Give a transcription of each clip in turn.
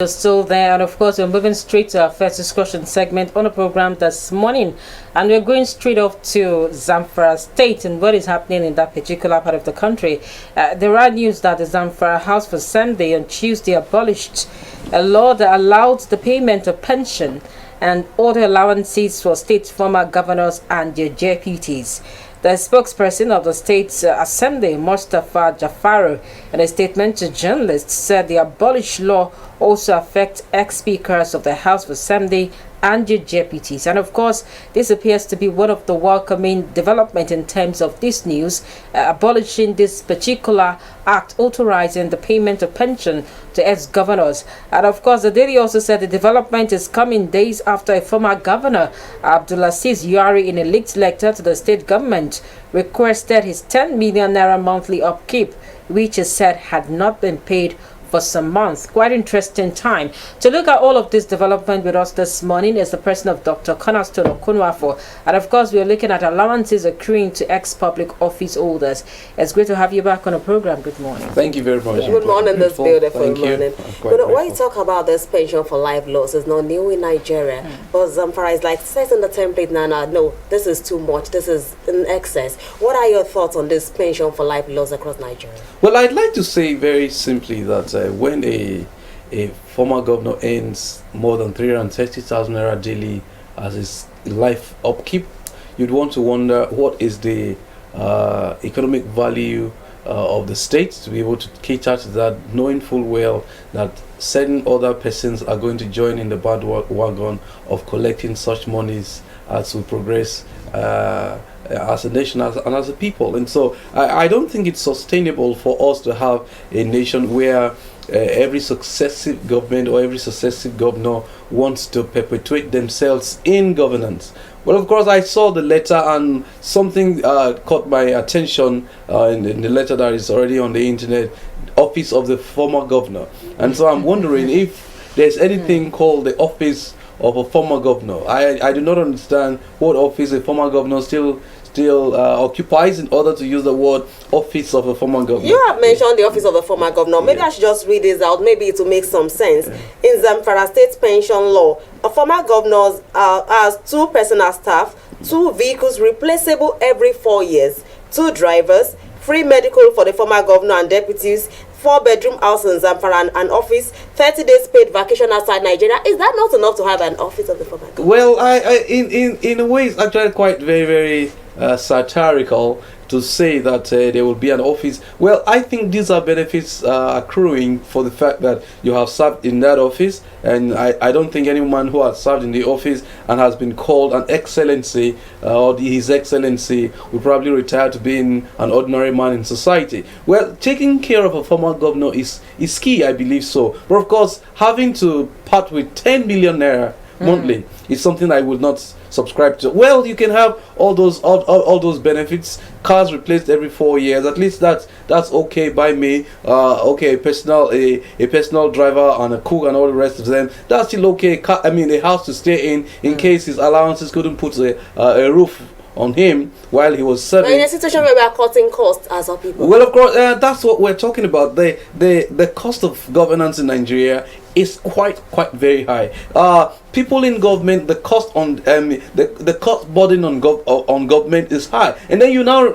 You're still there, and of course, we're moving straight to our first discussion segment on the program this morning, and we're going straight off to Zamfara State and what is happening in that particular part of the country. There are news that the Zamfara House of Assembly on Tuesday abolished a law that allowed the payment of pension and other allowances for state former governors and their deputies. The spokesperson of the State Assembly, Mustafa Jafaru, in a statement to journalists, said the abolished law also affects ex-speakers of the House of Assembly and their deputies. And of course, this appears to be one of the welcoming development in terms of this news, abolishing this particular act authorizing the payment of pension to ex-governors. And of course, the Daily also said the development is coming days after a former governor, Abdulaziz Yari, in a leaked letter to the state government, requested his 10 million naira monthly upkeep, which is said had not been paid for some months. Quite interesting time. To look at all of this development with us this morning is the person of Dr. Cornerstone Okunwafo. And of course, we are looking at allowances accruing to ex-public office holders. It's great to have you back on the program. Good morning. Thank you very much. Good morning, this beautiful Thank morning. But when you talk about this pension for life loss, it's not new in Nigeria. But Zamfara is like setting the template now. No, this is too much. This is in excess. What are your thoughts on this pension for life loss across Nigeria? Well, I'd like to say very simply that when a former governor earns more than 330,000 naira daily as his life upkeep, you'd want to wonder what is the economic value of the state to be able to cater to that, knowing full well that certain other persons are going to join in the bandwagon of collecting such monies as we progress as a nation and as a people. And so I don't think it's sustainable for us to have a nation where every successive government or every successive governor wants to perpetuate themselves in governance. Well, of course, I saw the letter and something caught my attention in the letter that is already on the internet, office of the former governor. And so I'm wondering if there's anything called the office of a former governor. I do not understand what office a former governor still occupies in order to use the word office of a former governor. You have mentioned the office of the former governor. Maybe I should just read this out. Maybe it will make some sense. In Zamfara State pension law, a former governor has 2 personal staff, 2 vehicles replaceable every 4 years, 2 drivers, free medical for the former governor and deputies, 4-bedroom house in Zamfara and an office, 30 days paid vacation outside Nigeria. Is that not enough to have an office of the former governor? Well, in a way, it's actually quite very satirical to say that there will be an office. Well, I think these are benefits accruing for the fact that you have served in that office, and I don't think anyone who has served in the office and has been called an excellency or his excellency will probably retire to being an ordinary man in society. Well, taking care of a former governor is key, I believe so. But of course, having to part with 10 million naira monthly is something I would not subscribe to. Well, you can have all those benefits, cars replaced every 4 years, at least that's okay by me. Okay, a personal driver and a cook and all the rest of them, that's still okay. A house to stay in case his allowances couldn't put a roof on him while he was serving. In a situation where we are cutting costs as our people. Well, of course, that's what we're talking about. The cost of governance in Nigeria is quite very high. People in government, the cost on the cost burden on government is high, and then you now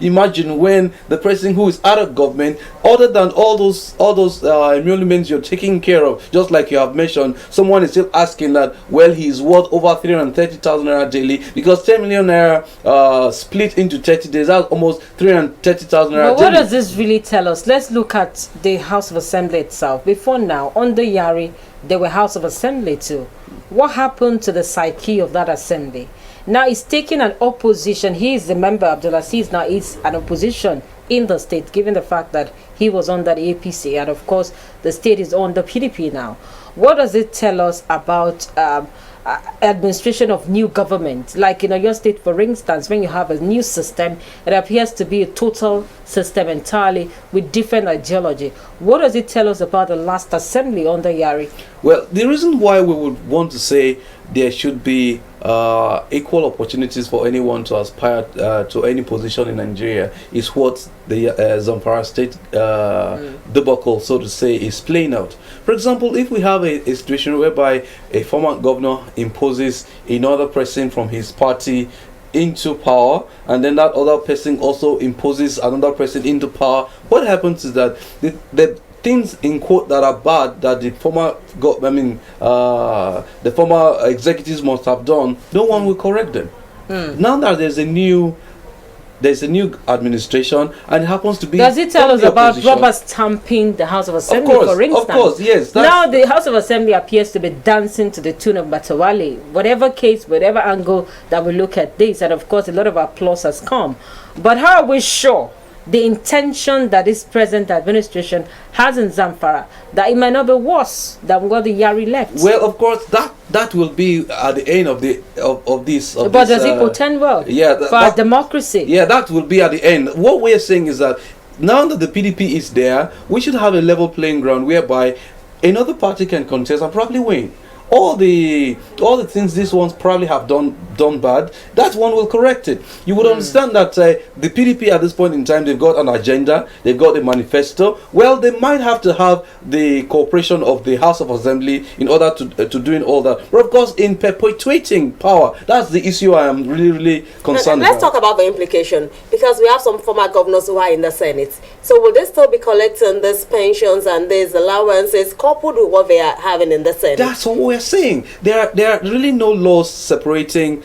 imagine when the person who is out of government, other than all those emoluments you're taking care of, just like you have mentioned, someone is still asking that, well, he's worth over 330,000 naira daily, because 10 million naira split into 30 days, that's almost 330,000 naira. But what does this really tell us? Let's look at the House of Assembly itself. Before now, under Yari, there were House of Assembly too. What happened to the psyche of that assembly? Now he's taking an opposition. He is the member, Abdulaziz now is an opposition in the state, given the fact that he was under the APC, and of course the state is on the PDP now. What does it tell us about administration of new government? Like in your state, for instance, when you have a new system, it appears to be a total system entirely with different ideology. What does it tell us about the last assembly under Yari? Well, the reason why we would want to say there should be equal opportunities for anyone to aspire to any position in Nigeria is what the Zamfara State debacle, so to say, is playing out. For example, if we have a situation whereby a former governor imposes another person from his party into power, and then that other person also imposes another person into power, what happens is that the things in quote that are bad that the former the former executives must have done, no one will correct them. Now that there's a new administration, and it happens to be, does it tell us about rubber stamping the House of Assembly, for instance? Of course, yes. Now the House of Assembly appears to be dancing to the tune of Batawale. Whatever case, whatever angle that we look at this, and of course a lot of applause has come. But how are we sure the intention that this present administration has in Zamfara, that it might not be worse than what the Yari left? Well, of course, that will be at the end of this. But does it portend well for our democracy? Yeah, that will be at the end. What we're saying is that now that the PDP is there, we should have a level playing ground whereby another party can contest and probably win. All the things these ones probably have done bad, that one will correct it. You would understand that the PDP at this point in time, they've got an agenda, they've got a manifesto. Well, they might have to have the cooperation of the House of Assembly in order to doing all that. But of course, in perpetuating power, that's the issue I am really concerned Let's about. talk about the implication, because we have some former governors who are in the Senate. So will they still be collecting these pensions and these allowances coupled with what they are having in the Senate? That's what we're saying. There are really no laws separating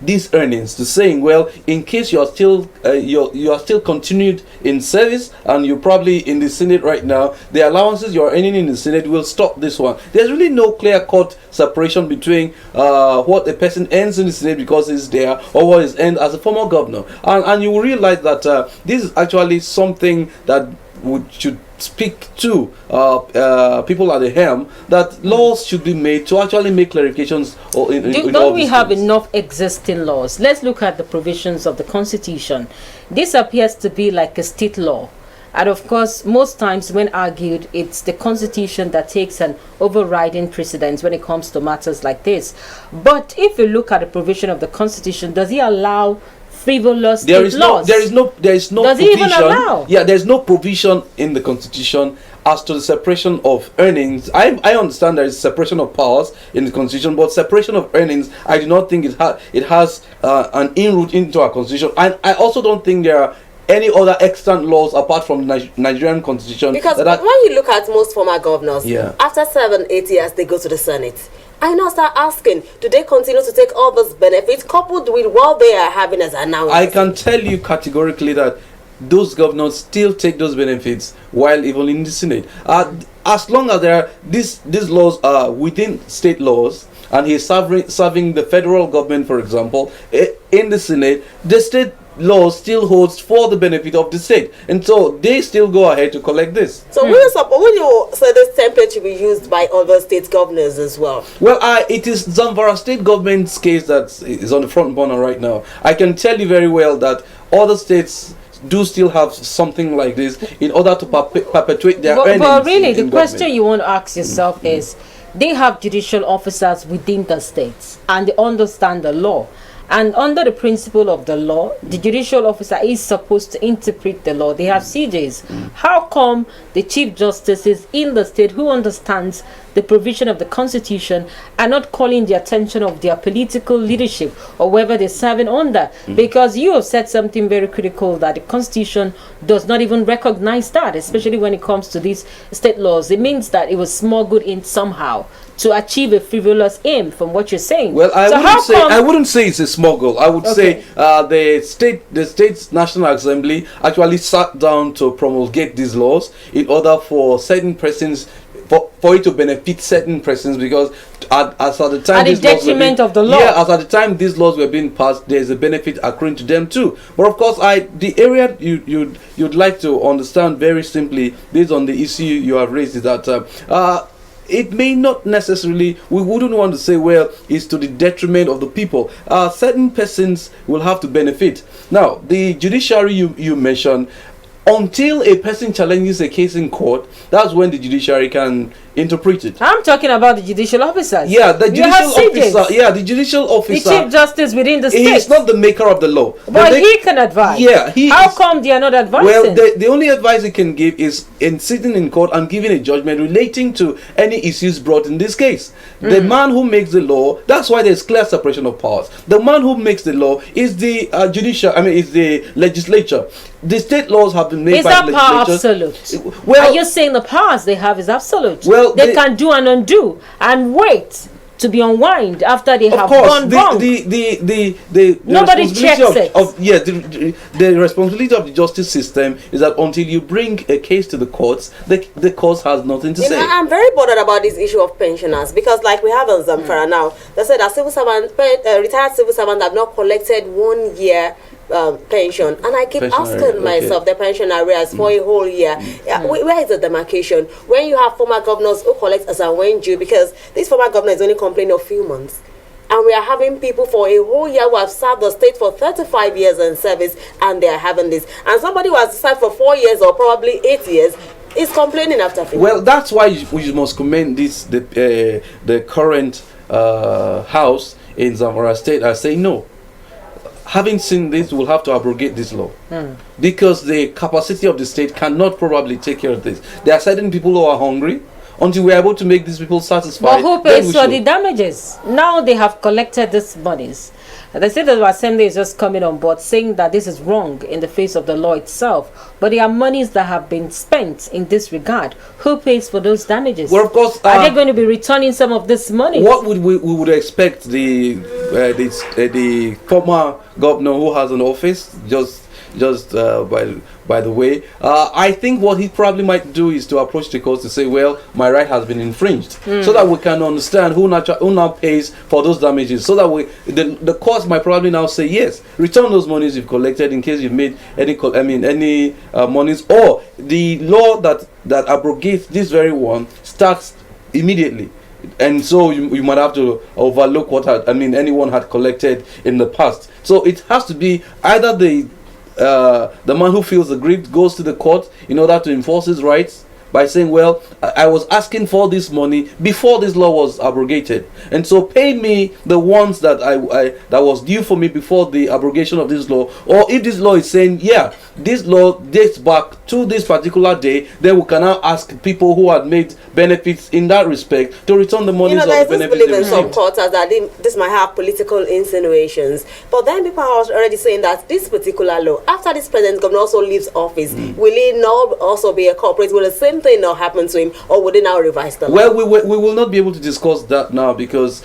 these earnings to saying, well, in case you are still you are still continued in service and you're probably in the Senate right now, the allowances you are earning in the Senate will stop this one. There's really no clear-cut separation between what a person earns in the Senate because he's there or what is earned as a former governor. And you will realize that this is actually something that should speak to people at the helm, that laws should be made to actually make clarifications. Don't we have enough existing laws? Let's look at the provisions of the Constitution. This appears to be like a state law. And of course, most times when argued, it's the Constitution that takes an overriding precedence when it comes to matters like this. But if you look at the provision of the Constitution, does it allow frivolous laws? There is no Does provision. it even allow? Yeah, there's no provision in the Constitution as to the separation of earnings. I understand there is separation of powers in the Constitution, but separation of earnings, I do not think it has an inroad into our Constitution. And I also don't think there are any other extant laws apart from the Nigerian Constitution. Because when you look at most former governors, after 7-8 years, they go to the Senate. I now start asking, do they continue to take all those benefits coupled with what they are having as announcements? I can tell you categorically that those governors still take those benefits while even in the Senate. As long as there are these laws are within state laws, and he's serving the federal government, for example, in the Senate, the state law still holds for the benefit of the state, and so they still go ahead to collect this. So will you say this template should be used by other state governors as well? Well, it is Zamfara state government's case that is on the front burner right now. I can tell you very well that other states do still have something like this in order to perpetuate their earnings. But really, the question you want to ask yourself is, they have judicial officers within the states and they understand the law. And under the principle of the law, the judicial officer is supposed to interpret the law. They have CJs. How come the Chief Justices in the state who understands the provision of the Constitution are not calling the attention of their political leadership or whether they're serving under? Because you have said something very critical, that the Constitution does not even recognize that, especially when it comes to these state laws. It means that it was smuggled in somehow to achieve a frivolous aim, from what you're saying. Well, I wouldn't say it's a smuggle. I would say the state's National Assembly actually sat down to promulgate these laws in order for certain persons, for it to benefit certain persons, because as at the time, at the detriment of the law. Yeah, as at the time these laws were being passed, there's a benefit accruing to them too. But of course, the area you'd like to understand very simply, based on the issue you have raised, is that it may not necessarily, we wouldn't want to say, well, it's to the detriment of the people. Certain persons will have to benefit. Now, the judiciary you mentioned, until a person challenges a case in court, that's when the judiciary can interpret it. I'm talking about the judicial officers. Yeah, the You have judicial officer. CJs. Yeah, the judicial The officer. chief justice within the He state. is not the maker of the law. But he can advise. Yeah, he How is. come they are not advising? Well, the only advice he can give is in sitting in court and giving a judgment relating to any issues brought in this case. The man who makes the law, that's why there's clear separation of powers. The man who makes the law is the is the legislature. The state laws have been made Is by that the power legislature. absolute? Well, Are you saying the powers they have is absolute? Well, they can do and undo and wait to be unwind after they of have course, gone wrong. the Nobody responsibility checks it. the responsibility of the justice system is that until you bring a case to the courts, the courts has nothing to say. I'm very bothered about this issue of pensioners because, like we have in Zamfara now, they said that retired civil servants have not collected 1 year pension, and I keep Pension asking arrears, myself the pension arrears for a whole year. Yeah, where is the demarcation? When you have former governors who collect as and when due, because this former governor is only complaining of a few months, and we are having people for a whole year who have served the state for 35 years in service, and they are having this, and somebody who has served for 4 years or probably 8 years is complaining after 50. Well, that's why we must commend the current house in Zamfara State. I say no. Having seen this, we'll have to abrogate this law because the capacity of the state cannot probably take care of this. There are certain people who are hungry. Until we're able to make these people satisfied. But who pays for the damages? Now they have collected these monies. The state of assembly is just coming on board saying that this is wrong in the face of the law itself. But there are monies that have been spent in this regard. Who pays for those damages? Well, of course, are they going to be returning some of this money? What would we would expect the former governor who has an office by the way, I think what he probably might do is to approach the courts to say, well, my right has been infringed, so that we can understand who now pays for those damages, so that the courts might probably now say, yes, return those monies you've collected in case you've made any monies, or the law that abrogates this very one starts immediately. And so you might have to overlook what anyone had collected in the past. So it has to be either the man who feels aggrieved goes to the court in order to enforce his rights by saying, well, I was asking for this money before this law was abrogated, and so pay me the ones that that was due for me before the abrogation of this law. Or if this law is saying, yeah, this law dates back to this particular day, then we can now ask people who had made benefits in that respect to return the monies of the benefits. There's this belief in some quarters that this might have political insinuations, but then people are already saying that this particular law, after this present governor also leaves office, will he now also be a corporate? Will the same thing not happen to him, or would he now revise the law? Well, we will not be able to discuss that now because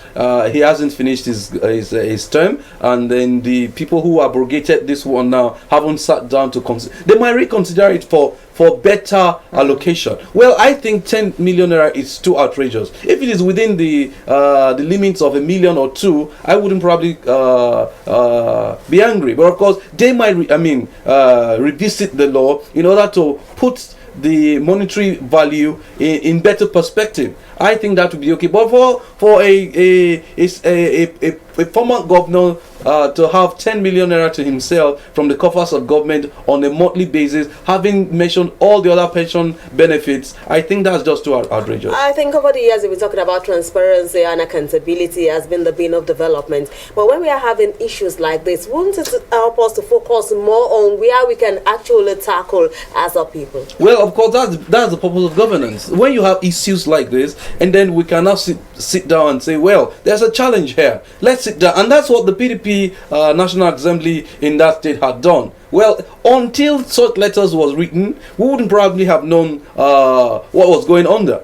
he hasn't finished his term, and then the people who abrogated this one now haven't sat down to consider. They might reconsider it for better allocation. Well, I think 10 million naira is too outrageous. If it is within the limits of 1 million or 2, I wouldn't probably be angry. But of course, they might revisit the law in order to put the monetary value in better perspective. I think that would be okay. But for a former governor to have 10 million naira to himself from the coffers of government on a monthly basis, having mentioned all the other pension benefits, I think that's just too outrageous. I think over the years we've been talking about transparency and accountability has been the bane of development. But when we are having issues like this, wouldn't it help us to focus more on where we can actually tackle as a people? Well, of course, that's the purpose of governance. When you have issues like this, and then we can now sit down and say, well, there's a challenge here. Let's sit down. And that's what the PDP National Assembly in that state had done. Well, until such letters was written, we wouldn't probably have known what was going on there.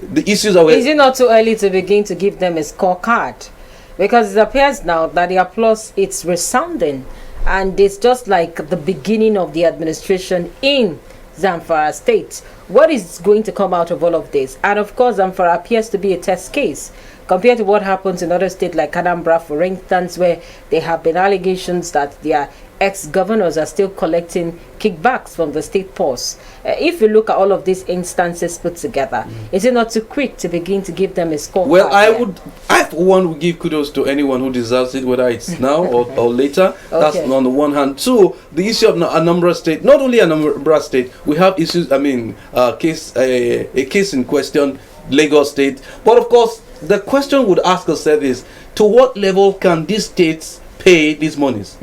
The issues that were... Is it not too early to begin to give them a scorecard? Because it appears now that the applause is resounding, and it's just like the beginning of the administration in Zamfara State. What is going to come out of all of this? And of course, Zamfara appears to be a test case, compared to what happens in other states like Anambra, for instance, where there have been allegations that their ex-governors are still collecting kickbacks from the state purse. If you look at all of these instances put together, is it not too quick to begin to give them a score? Well, I for one would give kudos to anyone who deserves it, whether it's now or later. That's on the one hand. Two, the issue of Anambra State, not only Anambra State, we have issues, a case in question, Lagos State. But of course, the question would ask ourselves is, to what level can these states pay these monies?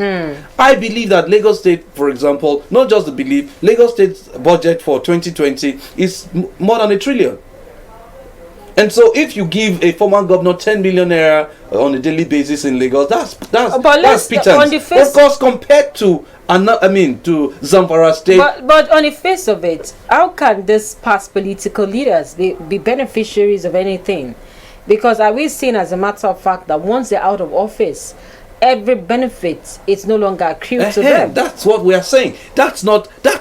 I believe that Lagos State, for example, not just the belief, Lagos State's budget for 2020 is more than 1 trillion. And so if you give a former governor 10 million naira on a daily basis in Lagos, that's pittance. Of course, compared to Zamfara State. But on the face of it, how can these past political leaders be beneficiaries of anything? Because are we seen, as a matter of fact, that once they're out of office, every benefit is no longer accrued to them? That's what we are saying. That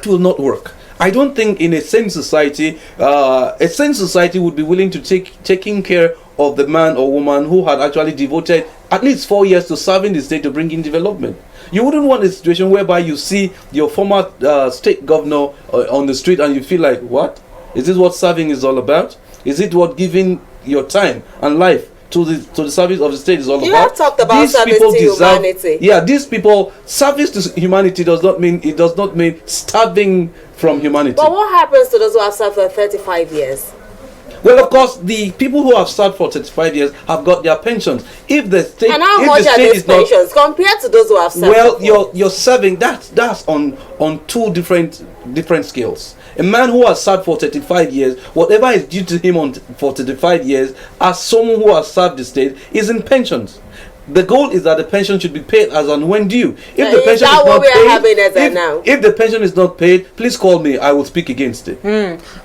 will not work. I don't think in a sane society would be willing to taking care of the man or woman who had actually devoted at least 4 years to serving the state to bring in development. You wouldn't want a situation whereby you see your former state governor on the street and you feel like, what? Is this what serving is all about? Is it what giving your time and life to the service of the state is all about? You have talked about these service to humanity. Yeah, these people, service to humanity does not mean starving from humanity. But what happens to those who have served for 35 years? Well, of course, the people who have served for 35 years have got their pensions. If the state, and how much are these pensions compared to those who have served? Well, you're serving. That's on two different scales. A man who has served for 35 years, whatever is due to him for 35 years, as someone who has served the state, is in pensions. The goal is that the pension should be paid as and when due. If the pension is not paid, if the pension is not paid, please call me. I will speak against it.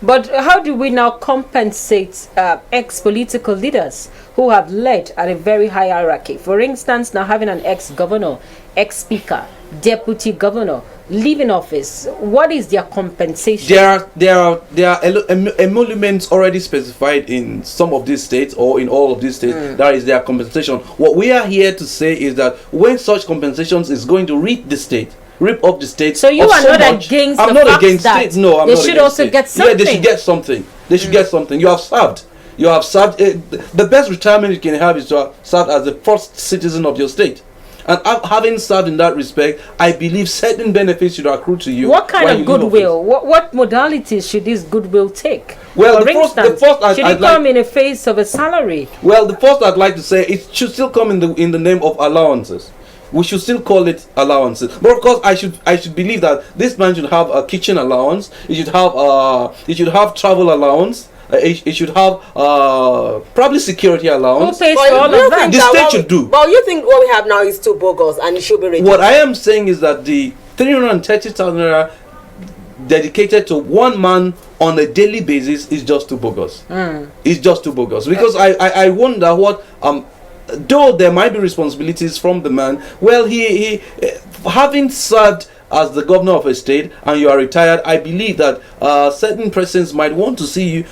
But how do we now compensate ex-political leaders who have led at a very high hierarchy? For instance, now having an ex-governor, ex-speaker, deputy governor leaving office, what is their compensation? There are emoluments already specified in some of these states or in all of these states. That is their compensation. What we are here to say is that when such compensations is going to rip up the state. So you are not against I'm the not fact against that it. No, I'm they not should against also it. get something. Yeah, they should get something. They should get something. You have served. The best retirement you can have is to have served as the first citizen of your state. And having served in that respect, I believe certain benefits should accrue to you. What kind of goodwill? What modalities should this goodwill take? Well, for instance, should it come in the face of a salary? Well, the first I'd like to say, it should still come in the name of allowances. We should still call it allowances. But of course, I should believe that this man should have a kitchen allowance. He should have travel allowance. It should have probably security allowance. Who pays for all of that? The state should do. But you think what we have now is too bogus and it should be reduced? What I am saying is that the 330,000 naira dedicated to one man on a daily basis is just too bogus. It's just too bogus. Because I wonder what though there might be responsibilities from the man, well, he having served as the governor of a state and you are retired, I believe that certain persons might want to see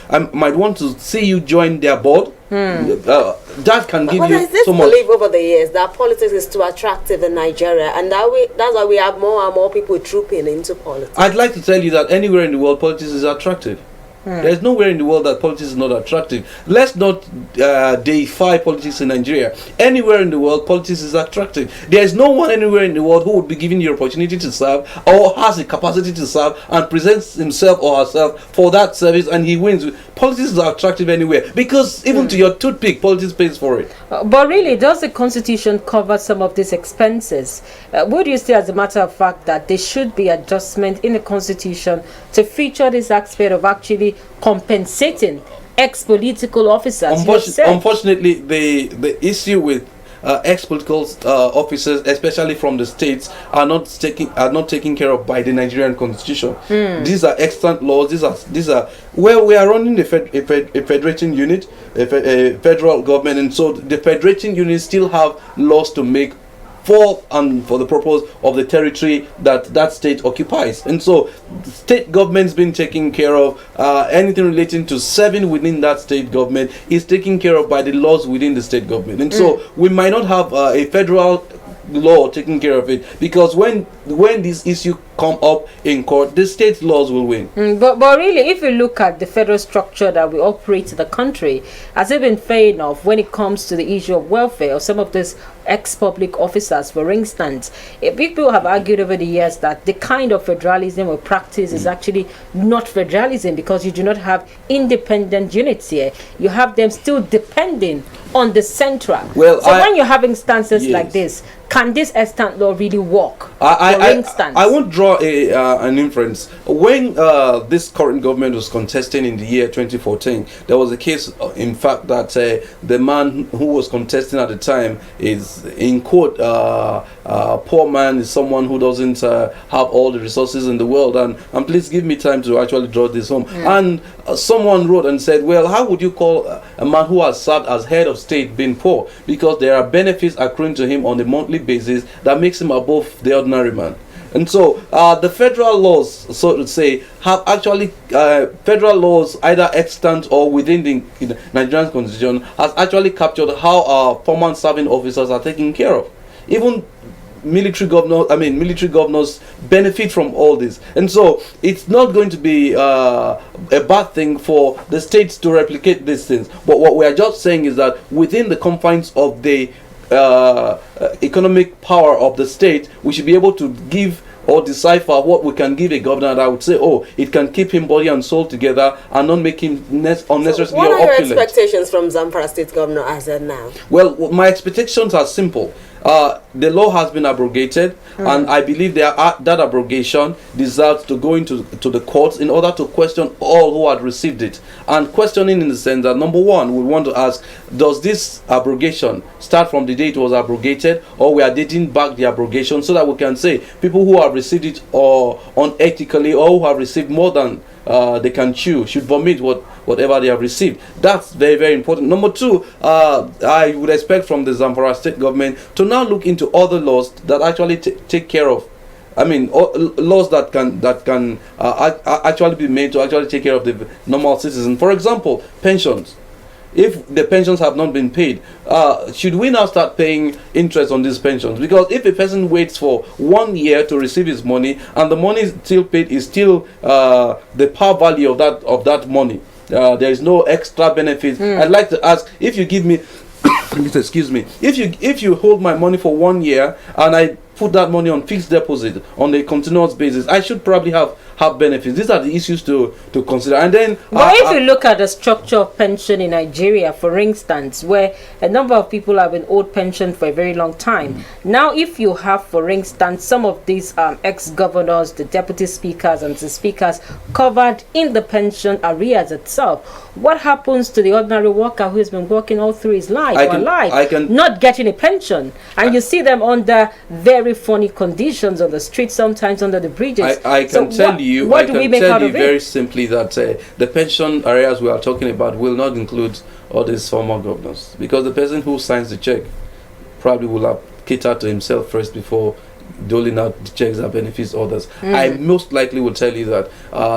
you join their board. That can give you so much. Belief over the years that politics is too attractive in Nigeria, and that's why we have more and more people trooping into politics. I'd like to tell you that anywhere in the world, politics is attractive. There's nowhere in the world that politics is not attractive. Let's not deify politics in Nigeria. Anywhere in the world, politics is attractive. There is no one anywhere in the world who would be given the opportunity to serve or has the capacity to serve and presents himself or herself for that service and he wins. Politics is attractive anywhere because even to your toothpick, politics pays for it. But really, does the Constitution cover some of these expenses? Would you say, as a matter of fact, that there should be adjustment in the Constitution to feature this aspect of actually compensating ex-political officers? Unfortunately, the issue with ex-political officers, especially from the states, are not taken care of by the Nigerian Constitution. These are extant laws. These are where we are running a federating unit, a federal government, and so the federating unit still have laws to make for the purpose of the territory that state occupies. And so the state government's been taken care of. Anything relating to serving within that state government is taken care of by the laws within the state government. And so we might not have a federal law taking care of it, because when this issue come up in court, the state laws will win. But really, if you look at the federal structure that we operate in the country, has it been fair enough when it comes to the issue of welfare of some of these ex-public officers? For instance, people have argued over the years that the kind of federalism we practice is actually not federalism, because you do not have independent units here. You have them still depending on the central. Well, so when you have instances like this, can this extant law really work? I won't draw an inference. When this current government was contesting in the year 2014, there was a case, in fact, that the man who was contesting at the time is, in quote, poor man, is someone who doesn't have all the resources in the world. And please give me time to actually draw this home. And someone wrote and said, well, how would you call a man who has served as head of state being poor? Because there are benefits accruing to him on a monthly basis that makes him above the ordinary man. And so the federal laws, so to say, have actually federal laws either extant or within the Nigerian constitution has actually captured how our former serving officers are taken care of. Even military governors benefit from all this. And so it's not going to be a bad thing for the states to replicate these things. But what we are just saying is that within the confines of the economic power of the state, we should be able to give or decipher what we can give a governor that I would say, oh, it can keep him body and soul together and not make him unnecessarily so what are opulent. your expectations from Zamfara State Governor as of now? Well, my expectations are simple. The law has been abrogated, and I believe that abrogation deserves to go into the courts in order to question all who had received it. And questioning in the sense that, number one, we want to ask, does this abrogation start from the day it was abrogated, or we are dating back the abrogation, so that we can say people who have received it or unethically, or who have received more than they can chew should vomit whatever they have received. That's very, very important. Number two, I would expect from the Zamfara state government to now look into other laws that actually take care of, laws that can actually be made to actually take care of the normal citizen. For example, pensions. If the pensions have not been paid, should we now start paying interest on these pensions? Because if a person waits for 1 year to receive his money, and the money still paid is still the par value of that money, there is no extra benefit. I'd like to ask, if you give me excuse me, if you hold my money for 1 year and I put that money on fixed deposit on a continuous basis, I should probably have benefits. These are the issues to consider. And then but if you look at the structure of pension in Nigeria, for instance, where a number of people have been owed pension for a very long time, now if you have, for instance, some of these ex-governors, the deputy speakers and the speakers covered in the pension arrears itself, what happens to the ordinary worker who has been working all through his life not getting a pension? And you see them under very funny conditions on the streets, sometimes under the bridges. I can tell you very simply that the pension areas we are talking about will not include all these former governors, because the person who signs the check probably will have catered to himself first before doling out the checks that benefits others. I most likely will tell you that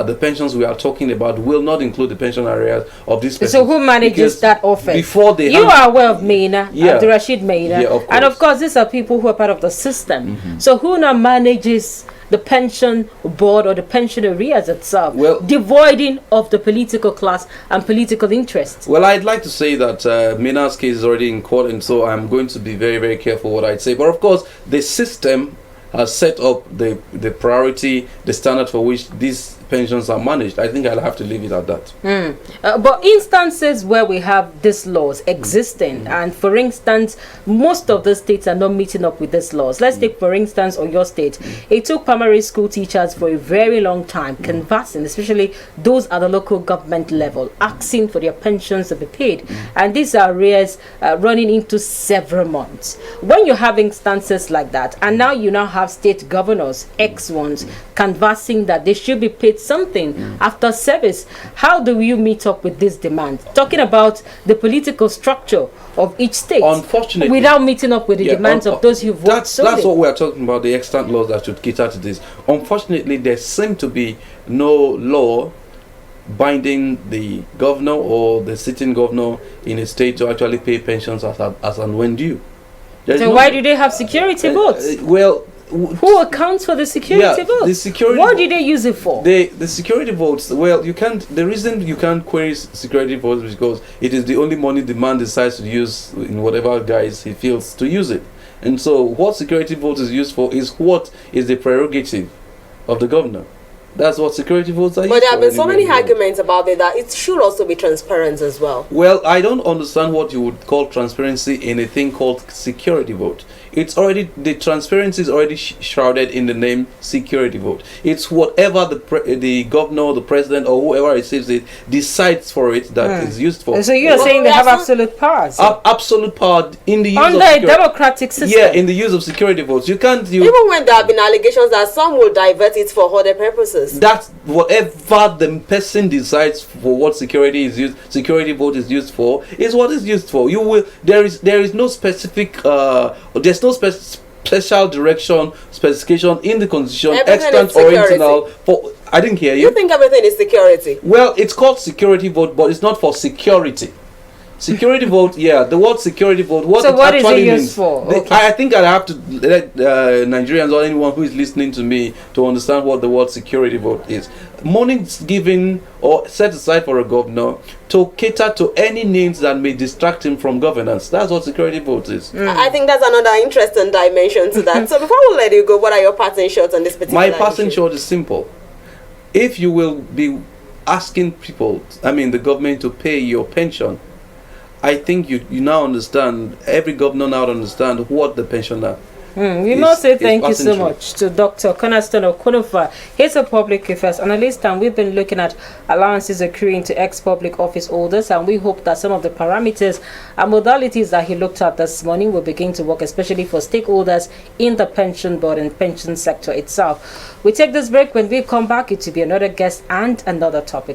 the pensions we are talking about will not include the pension areas of this person. So who manages that office? Before they are aware of Maina, Abdurrashid Maina, and of course these are people who are part of the system. So who now manages the pension board or the pension arrears itself, devoiding of the political class and political interests? Well, I'd like to say that Mina's case is already in court, and so I'm going to be very, very careful what I'd say. But of course, the system has set up the priority, the standard for which these pensions are managed. I think I'll have to leave it at that. But instances where we have these laws existing, and for instance, most of the states are not meeting up with these laws. Let's take, for instance, your state. It took primary school teachers for a very long time conversing, especially those at the local government level, asking for their pensions to be paid. And these are arrears running into several months. When you have instances like that, and now you now have state governors, ex-ones, canvassing that they should be paid get something after service. How do you meet up with this demand? Talking about the political structure of each state, unfortunately, without meeting up with the demands of those who've worked solely. That's what we are talking about, the extant laws that should cater to this. Unfortunately, there seems to be no law binding the governor or the sitting governor in a state to actually pay pensions as and when due. So why do they have security votes? Who accounts for the security votes? The security what do they use it for? The security votes, well, you can't. The reason you can't query security votes is because it is the only money the man decides to use in whatever guise he feels to use it. And so, what security vote is used for is what is the prerogative of the governor. That's what security votes are used for. But there have been so many arguments about it that it should also be transparent as well. Well, I don't understand what you would call transparency in a thing called security vote. It's already, the transparency is already shrouded in the name security vote. It's whatever the governor, the president, or whoever receives it decides for it that is used for. So you're saying they have absolute powers? Absolute power in the use under of a democratic system. Yeah, in the use of security votes. You can't. Even when there have been allegations that some will divert it for other purposes. That's whatever the person decides for what security vote is used for is what is used for. You will. There is no specific. There's no special direction specification in the constitution, extant or internal. I didn't hear you. You think everything is security? Well, it's called security vote, but it's not for security. Security vote, yeah, the word security vote. What is it used for? Okay. I think I have to let Nigerians or anyone who is listening to me to understand what the word security vote is. Money is given or set aside for a governor to cater to any needs that may distract him from governance. That's what security vote is. I think that's another interesting dimension to that. So before we let you go, what are your passing shots on this particular My passing shot is simple. If you will be asking people, the government, to pay your pension, I think you now understand, every governor now understand what the pensioner we must say thank you so much to Dr. Cornerstone Okonofa. He's a public affairs analyst, and we've been looking at allowances accruing to ex-public office holders, and we hope that some of the parameters and modalities that he looked at this morning will begin to work, especially for stakeholders in the pension board and pension sector itself. We take this break. When we come back, it will be another guest and another topic.